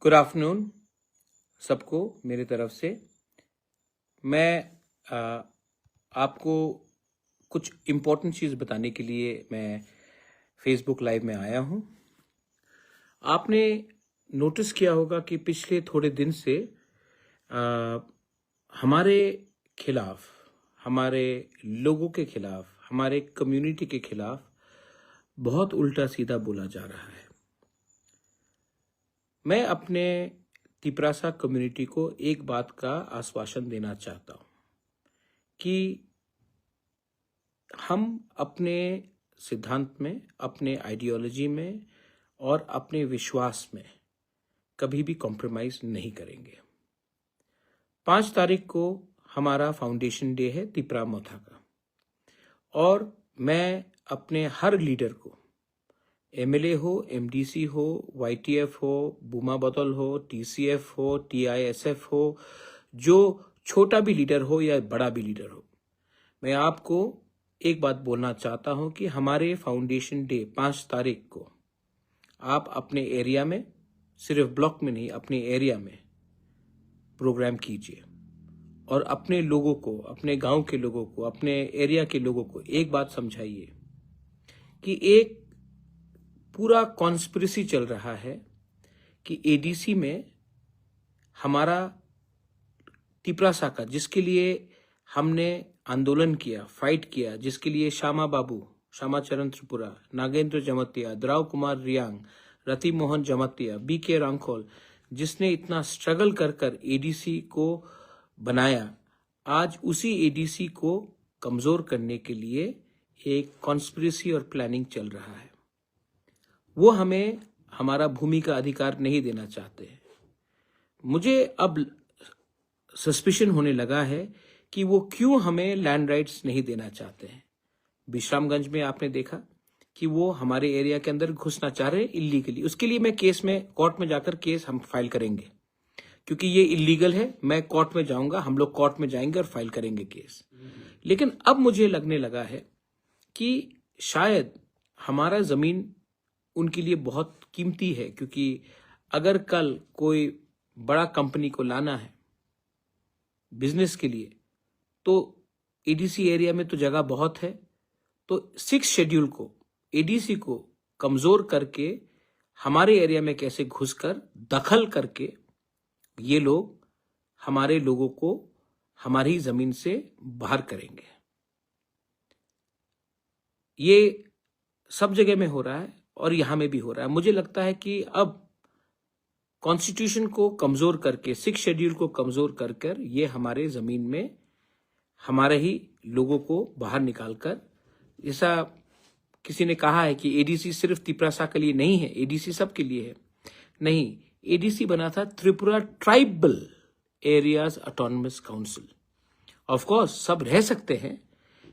Good afternoon सबको मेरी तरफ से। मैं आपको कुछ इम्पोर्टेंट चीज़ बताने के लिए मैं फेसबुक लाइव में आया हूँ। आपने नोटिस किया होगा कि पिछले थोड़े दिन से हमारे खिलाफ, हमारे लोगों के खिलाफ, हमारे कम्युनिटी के खिलाफ बहुत उल्टा सीधा बोला जा रहा है। मैं अपने तिपरासा कम्युनिटी को एक बात का आश्वासन देना चाहता हूँ कि हम अपने सिद्धांत में, अपने आइडियोलॉजी में और अपने विश्वास में कभी भी कॉम्प्रोमाइज नहीं करेंगे। 5 तारीख को हमारा फाउंडेशन डे है तिपरा मोथा का, और मैं अपने हर लीडर को, एमएलए हो, एमडीसी हो, वाईटीएफ हो, बूमा बतौल हो, टीसीएफ हो, टीआईएसएफ हो, जो छोटा भी लीडर हो या बड़ा भी लीडर हो, मैं आपको एक बात बोलना चाहता हूं कि हमारे फाउंडेशन डे 5 तारीख को आप अपने एरिया में, सिर्फ ब्लॉक में नहीं, अपने एरिया में प्रोग्राम कीजिए और अपने लोगों को, अपने गांव के लोगों को, अपने एरिया के लोगों को एक बात समझाइए कि एक पूरा कॉन्स्पिरेसी चल रहा है कि एडीसी में हमारा तिपरासा का, जिसके लिए हमने आंदोलन किया, फाइट किया, जिसके लिए श्यामा बाबू, श्यामाचरण त्रिपुरा, नागेंद्र जमतिया, द्राव कुमार रियांग, रति मोहन जमतिया, बीके रांखोल, जिसने इतना स्ट्रगल कर एडीसी को बनाया, आज उसी एडीसी को कमजोर करने के लिए एक कॉन्स्पिरेसी और प्लानिंग चल रहा है। वो हमें हमारा भूमि का अधिकार नहीं देना चाहते हैं। मुझे अब सस्पिशन होने लगा है कि वो क्यों हमें लैंड राइट्स नहीं देना चाहते हैं। विश्रामगंज में आपने देखा कि वो हमारे एरिया के अंदर घुसना चाह रहे हैं इल्लीगली। उसके लिए मैं केस में, कोर्ट में जाकर केस हम फाइल करेंगे, क्योंकि ये इल्लीगल है। मैं कोर्ट में जाऊंगा, हम लोग कोर्ट में जाएंगे और फाइल करेंगे केस। लेकिन अब मुझे लगने लगा है कि शायद हमारा जमीन उनके लिए बहुत कीमती है, क्योंकि अगर कल कोई बड़ा कंपनी को लाना है बिजनेस के लिए, तो एडीसी एरिया में तो जगह बहुत है। तो 6 शेड्यूल को, एडीसी को कमजोर करके हमारे एरिया में कैसे घुसकर दखल करके ये लोग हमारे लोगों को हमारी जमीन से बाहर करेंगे। ये सब जगह में हो रहा है और यहां में भी हो रहा है। मुझे लगता है कि अब कॉन्स्टिट्यूशन को कमजोर करके, 6 शेड्यूल को कमजोर कर ये हमारे जमीन में हमारे ही लोगों को बाहर निकालकर, जैसा किसी ने कहा है कि एडीसी सिर्फ तिपरासा के लिए नहीं है, एडीसी सबके लिए है। नहीं, एडीसी बना था Tripura tribal areas autonomous council. Of course सब रह सकते हैं,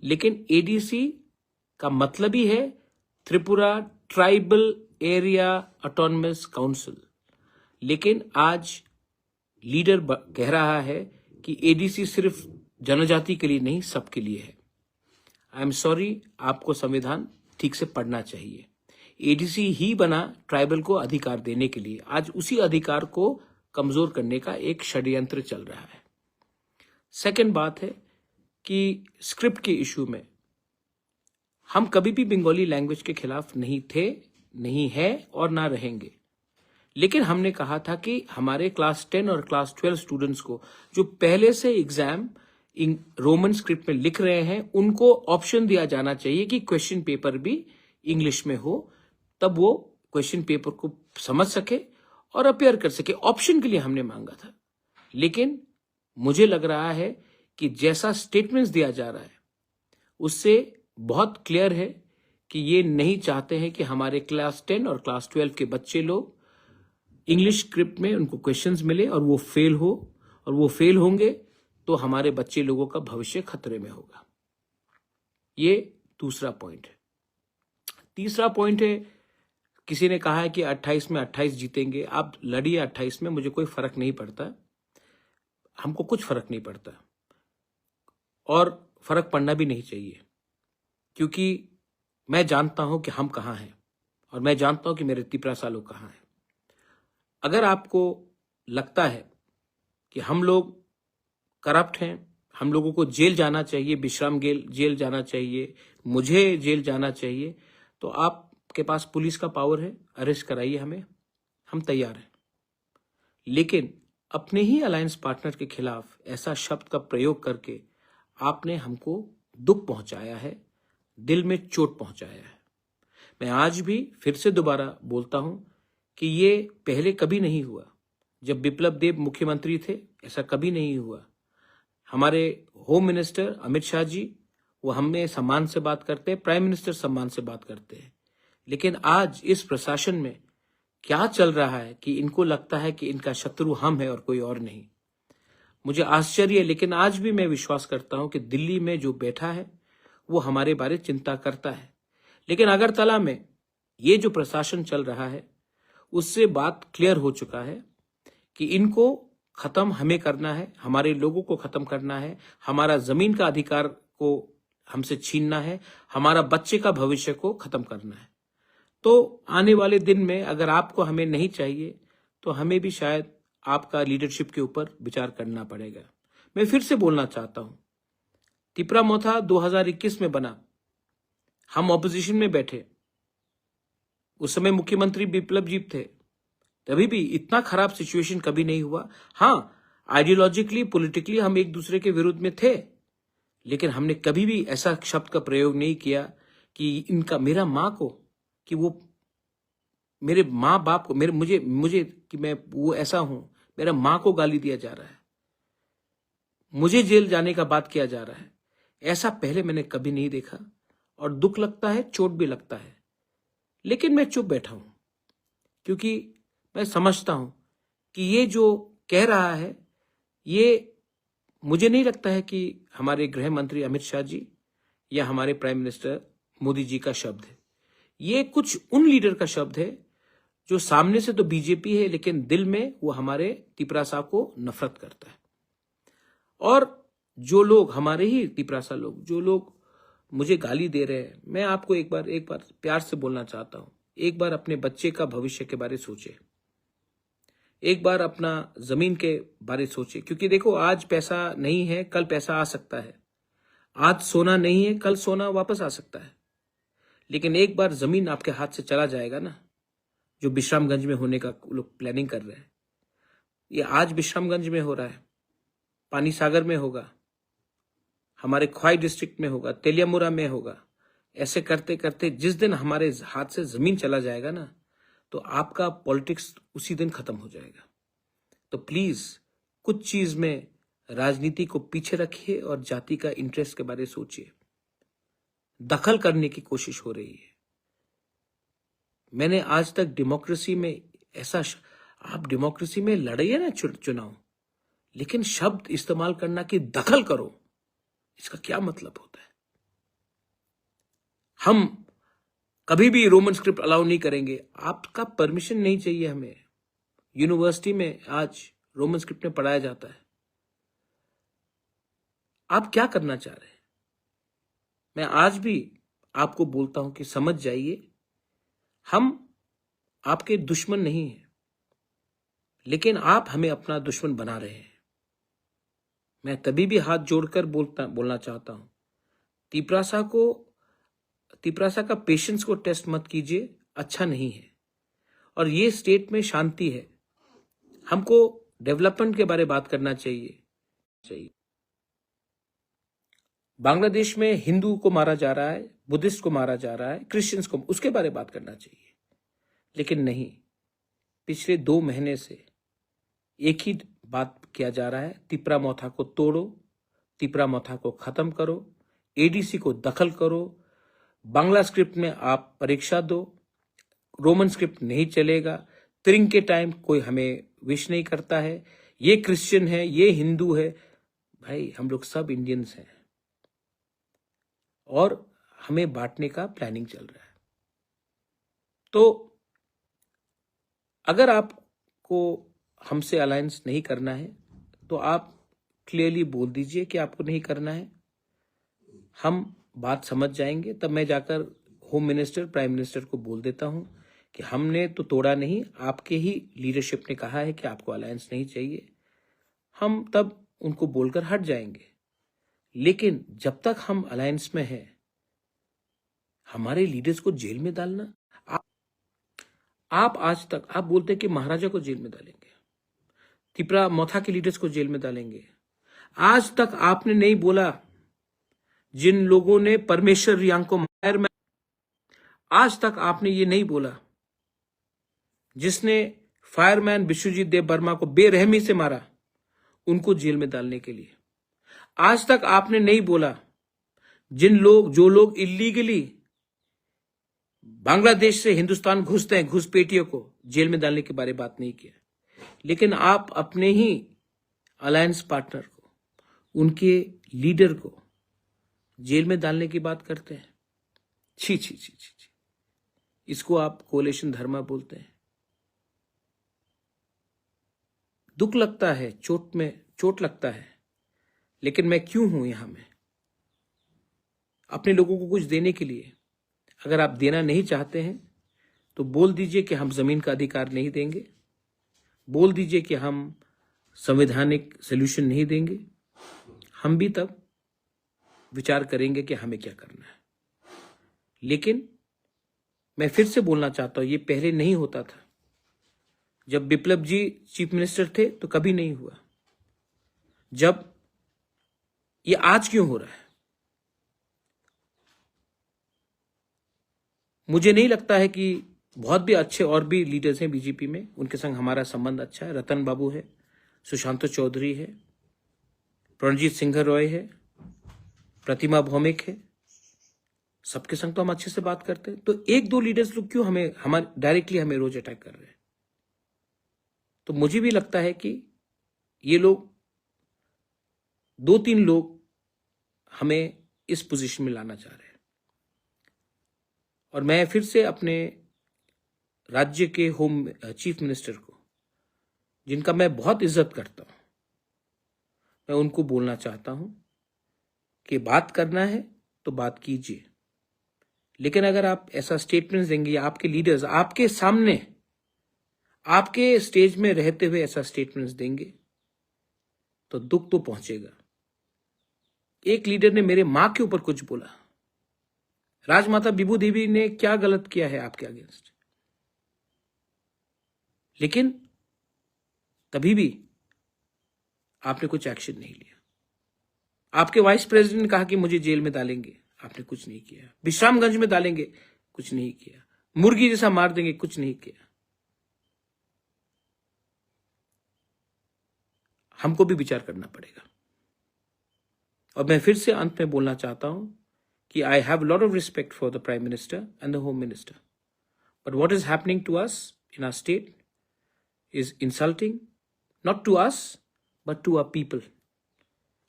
लेकिन एडीसी का मतलब ही है Tripura tribal area autonomous council. लेकिन आज लीडर कह रहा है कि एडीसी सिर्फ जनजाति के लिए नहीं, सबके लिए है। आई एम सॉरी, आपको संविधान ठीक से पढ़ना चाहिए। एडीसी ही बना ट्राइबल को अधिकार देने के लिए। आज उसी अधिकार को कमजोर करने का एक षड्यंत्र चल रहा है। सेकंड बात है कि स्क्रिप्ट के इशू में हम कभी भी बंगाली लैंग्वेज के खिलाफ नहीं थे, नहीं है और ना रहेंगे। लेकिन हमने कहा था कि हमारे क्लास 10 और क्लास 12 स्टूडेंट्स को जो पहले से एग्जाम रोमन स्क्रिप्ट में लिख रहे हैं, उनको ऑप्शन दिया जाना चाहिए कि क्वेश्चन पेपर भी इंग्लिश में हो, तब वो क्वेश्चन पेपर को समझ सके और अपेयर कर सके। ऑप्शन के लिए हमने मांगा था। लेकिन मुझे लग रहा है कि जैसा स्टेटमेंट्स दिया जा रहा है उससे बहुत क्लियर है कि ये नहीं चाहते हैं कि हमारे क्लास 10 और क्लास 12 के बच्चे लोग इंग्लिश स्क्रिप्ट में उनको क्वेश्चंस मिले और वो फेल हो, और वो फेल होंगे तो हमारे बच्चे लोगों का भविष्य खतरे में होगा। ये दूसरा पॉइंट है। तीसरा पॉइंट है, किसी ने कहा है कि 28 में 28 जीतेंगे। आप लड़िए 28 में, मुझे कोई फर्क नहीं पड़ता, हमको कुछ फर्क नहीं पड़ता और फर्क पड़ना भी नहीं चाहिए, क्योंकि मैं जानता हूं कि हम कहां हैं और मैं जानता हूं कि मेरे तिपरासा लोग कहां हैं। अगर आपको लगता है कि हम लोग करप्ट हैं, हम लोगों को जेल जाना चाहिए, विश्राम जेल जाना चाहिए, मुझे जेल जाना चाहिए, तो आपके पास पुलिस का पावर है, अरेस्ट कराइए हमें, हम तैयार हैं। लेकिन अपने ही अलायंस पार्टनर के खिलाफ ऐसा शब्द का प्रयोग करके आपने हमको दुख पहुंचाया है, दिल में चोट पहुंचाया है। मैं आज भी फिर से दोबारा बोलता हूं कि ये पहले कभी नहीं हुआ। जब बिप्लब देब मुख्यमंत्री थे ऐसा कभी नहीं हुआ। हमारे होम मिनिस्टर अमित शाह जी, वो हमें सम्मान से बात करते हैं, प्राइम मिनिस्टर सम्मान से बात करते हैं। लेकिन आज इस प्रशासन में क्या चल रहा है कि इनको लगता है कि इनका शत्रु हम है और कोई और नहीं। मुझे आश्चर्य है, लेकिन आज भी मैं विश्वास करता हूं कि दिल्ली में जो बैठा है वो हमारे बारे चिंता करता है। लेकिन अगरतला में ये जो प्रशासन चल रहा है उससे बात क्लियर हो चुका है कि इनको खत्म हमें करना है, हमारे लोगों को खत्म करना है, हमारा जमीन का अधिकार को हमसे छीनना है, हमारा बच्चे का भविष्य को खत्म करना है। तो आने वाले दिन में अगर आपको हमें नहीं चाहिए तो हमें भी शायद आपका लीडरशिप के ऊपर विचार करना पड़ेगा। मैं फिर से बोलना चाहता हूं, तिपरा मोथा 2021 में बना, हम ऑपोजिशन में बैठे, उस समय मुख्यमंत्री बिप्लब जी थे, तभी भी इतना खराब सिचुएशन कभी नहीं हुआ। हाँ, आइडियोलॉजिकली पॉलिटिकली हम एक दूसरे के विरुद्ध में थे, लेकिन हमने कभी भी ऐसा शब्द का प्रयोग नहीं किया कि इनका मेरा माँ को, कि वो मेरे माँ बाप को, मेरे मुझे कि मैं वो ऐसा हूं, मेरा माँ को गाली दिया जा रहा है, मुझे जेल जाने का बात किया जा रहा है। ऐसा पहले मैंने कभी नहीं देखा और दुख लगता है, चोट भी लगता है। लेकिन मैं चुप बैठा हूं क्योंकि मैं समझता हूं कि ये जो कह रहा है, ये मुझे नहीं लगता है कि हमारे गृह मंत्री अमित शाह जी या हमारे प्राइम मिनिस्टर मोदी जी का शब्द है। ये कुछ उन लीडर का शब्द है जो सामने से तो बीजेपी है लेकिन दिल में वो हमारे तिपरासा को नफरत करता है। और जो लोग हमारे ही तिपरासा लोग, जो लोग मुझे गाली दे रहे हैं, मैं आपको एक बार प्यार से बोलना चाहता हूं, एक बार अपने बच्चे का भविष्य के बारे सोचे, एक बार अपना जमीन के बारे सोचे। क्योंकि देखो, आज पैसा नहीं है, कल पैसा आ सकता है, आज सोना नहीं है, कल सोना वापस आ सकता है। लेकिन एक बार जमीन आपके हाथ से चला जाएगा ना, जो विश्रामगंज में होने का लोग प्लानिंग कर रहे हैं, ये आज विश्रामगंज में हो रहा है, पानी सागर में होगा, हमारे ख्वाई डिस्ट्रिक्ट में होगा, तेलियामुरा में होगा। ऐसे करते करते जिस दिन हमारे हाथ से जमीन चला जाएगा ना, तो आपका पॉलिटिक्स उसी दिन खत्म हो जाएगा। तो प्लीज कुछ चीज में राजनीति को पीछे रखिए और जाति का इंटरेस्ट के बारे सोचिए। दखल करने की कोशिश हो रही है। मैंने आज तक डेमोक्रेसी में ऐसा, आप डेमोक्रेसी में लड़िए ना चुनाव, लेकिन शब्द इस्तेमाल करना कि दखल करो, इसका क्या मतलब होता है? हम कभी भी रोमन स्क्रिप्ट अलाउ नहीं करेंगे। आपका परमिशन नहीं चाहिए हमें। यूनिवर्सिटी में आज रोमन स्क्रिप्ट में पढ़ाया जाता है। आप क्या करना चाह रहे हैं? मैं आज भी आपको बोलता हूं कि समझ जाइए, हम आपके दुश्मन नहीं हैं, लेकिन आप हमें अपना दुश्मन बना रहे हैं। मैं तभी भी हाथ जोड़कर बोलना चाहता हूं, तिपरासा का पेशेंस को टेस्ट मत कीजिए, अच्छा नहीं है। और ये स्टेट में शांति है, हमको डेवलपमेंट के बारे बात करना चाहिए। बांग्लादेश में हिंदू को मारा जा रहा है, बुद्धिस्ट को मारा जा रहा है, क्रिश्चियंस को, उसके बारे बात करना चाहिए। लेकिन नहीं, पिछले 2 महीने से एक ही बात किया जा रहा है, तिपरा मोथा को तोड़ो, तिपरा मोथा को खत्म करो, एडीसी को दखल करो, बांग्ला स्क्रिप्ट में आप परीक्षा दो, रोमन स्क्रिप्ट नहीं चलेगा, त्रिंग के टाइम कोई हमें विश नहीं करता है, ये क्रिश्चियन है, ये हिंदू है। भाई, हम लोग सब इंडियंस हैं और हमें बांटने का प्लानिंग चल रहा है। तो अगर आपको हमसे अलायंस नहीं करना है तो आप क्लियरली बोल दीजिए कि आपको नहीं करना है, हम बात समझ जाएंगे। तब मैं जाकर होम मिनिस्टर, प्राइम मिनिस्टर को बोल देता हूं कि हमने तो तोड़ा नहीं, आपके ही लीडरशिप ने कहा है कि आपको अलायंस नहीं चाहिए, हम तब उनको बोलकर हट जाएंगे। लेकिन जब तक हम अलायंस में हैं, हमारे लीडर्स को जेल में डालना, आप आज तक आप बोलते हैं कि महाराजा को जेल में डालेंगे, तिपरा मोथा के लीडर्स को जेल में डालेंगे। आज तक आपने नहीं बोला जिन लोगों ने परमेश्वर रियांग को मार में, आज तक आपने ये नहीं बोला जिसने फायरमैन विश्वजीत देव वर्मा को बेरहमी से मारा, उनको जेल में डालने के लिए। आज तक आपने नहीं बोला जो लोग इलीगली बांग्लादेश से हिंदुस्तान घुसते हैं, घुसपैठियों को जेल में डालने के बारे में बात नहीं किया। लेकिन आप अपने ही अलायंस पार्टनर को, उनके लीडर को जेल में डालने की बात करते हैं। छी छी छी छी छी, इसको आप कोलेशन धर्म बोलते हैं। दुख लगता है, चोट लगता है, लेकिन मैं क्यों हूं यहां में? अपने लोगों को कुछ देने के लिए। अगर आप देना नहीं चाहते हैं तो बोल दीजिए कि हम जमीन का अधिकार नहीं देंगे, बोल दीजिए कि हम संवैधानिक सॉल्यूशन नहीं देंगे। हम भी तब विचार करेंगे कि हमें क्या करना है। लेकिन मैं फिर से बोलना चाहता हूं, ये पहले नहीं होता था। जब बिप्लब जी चीफ मिनिस्टर थे तो कभी नहीं हुआ। जब ये आज क्यों हो रहा है? मुझे नहीं लगता है कि बहुत भी अच्छे और भी लीडर्स हैं बीजेपी में, उनके संग हमारा संबंध अच्छा है। रतन बाबू है, सुशांत चौधरी है, प्रणजीत सिंह रॉय है, प्रतिमा भौमिक है, सबके संग तो हम अच्छे से बात करते हैं। तो एक दो लीडर्स लोग क्यों हमारे डायरेक्टली हमें रोज अटैक कर रहे हैं? तो मुझे भी लगता है कि ये लोग, दो तीन लोग हमें इस पोजीशन में लाना चाह रहे हैं। और मैं फिर से अपने राज्य के होम चीफ मिनिस्टर को, जिनका मैं बहुत इज्जत करता हूं, मैं उनको बोलना चाहता हूं कि बात करना है तो बात कीजिए। लेकिन अगर आप ऐसा स्टेटमेंट देंगे या आपके लीडर्स आपके सामने, आपके स्टेज में रहते हुए ऐसा स्टेटमेंट्स देंगे तो दुख तो पहुंचेगा। एक लीडर ने मेरे मां के ऊपर कुछ बोला, राजमाता विभू देवी ने क्या गलत किया है आपके अगेंस्ट? लेकिन कभी भी आपने कुछ एक्शन नहीं लिया। आपके वाइस प्रेसिडेंट ने कहा कि मुझे जेल में डालेंगे, आपने कुछ नहीं किया। विश्रामगंज में डालेंगे, कुछ नहीं किया। मुर्गी जैसा मार देंगे, कुछ नहीं किया। हमको भी विचार करना पड़ेगा। और मैं फिर से अंत में बोलना चाहता हूं कि I have lot of respect for the prime minister and the home minister, but what is happening to us in our state is insulting, not to us but to our people.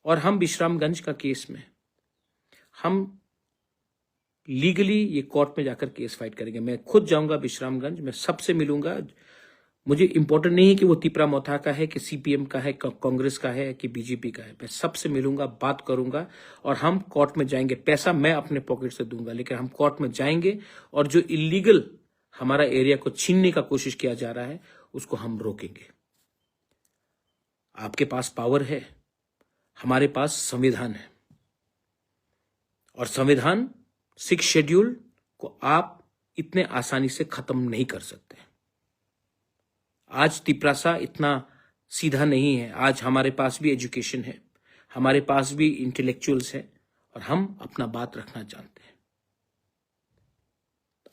और हम विश्रामगंज का case में हम legally ये court में जाकर case fight करेंगे। मैं खुद जाऊंगा विश्रामगंज, मैं सबसे मिलूंगा। मुझे इंपॉर्टेंट नहीं है कि वो तिपरा मोथा का है कि सीपीएम का है, कांग्रेस का है कि बीजेपी का है। मैं सबसे मिलूंगा, बात करूंगा और हम कोर्ट में जाएंगे। पैसा मैं अपने पॉकेट से दूंगा, लेकिन हम कोर्ट में जाएंगे और जो इलीगल हमारा एरिया को छीनने का कोशिश किया जा रहा है उसको हम रोकेंगे। आपके पास पावर है, हमारे पास संविधान है, और संविधान 6 शेड्यूल को आप इतने आसानी से खत्म नहीं कर सकते। आज तिपरासा इतना सीधा नहीं है। आज हमारे पास भी एजुकेशन है, हमारे पास भी इंटेलेक्चुअल्स है और हम अपना बात रखना जानते हैं।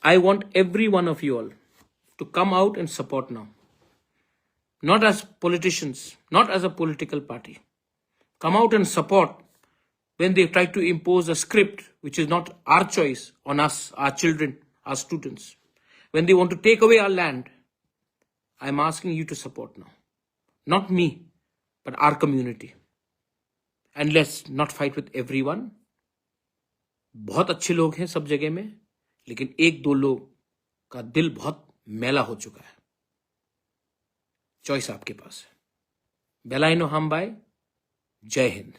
I want every one of you all to come out and support now. Not as politicians, not as a political party. Come out and support when they try to impose a script which is not our choice on us, our children, our students. When they want to take away our land, I'm asking you to support now. Not me, but our community. And let's not fight with everyone. बहुत अच्छे लोग हैं सब जगह में, लेकिन एक दो लोग का दिल बहुत मैला हो चुका है। चॉइस आपके पास है। बेलाइनो हम बाय। जय हिंद।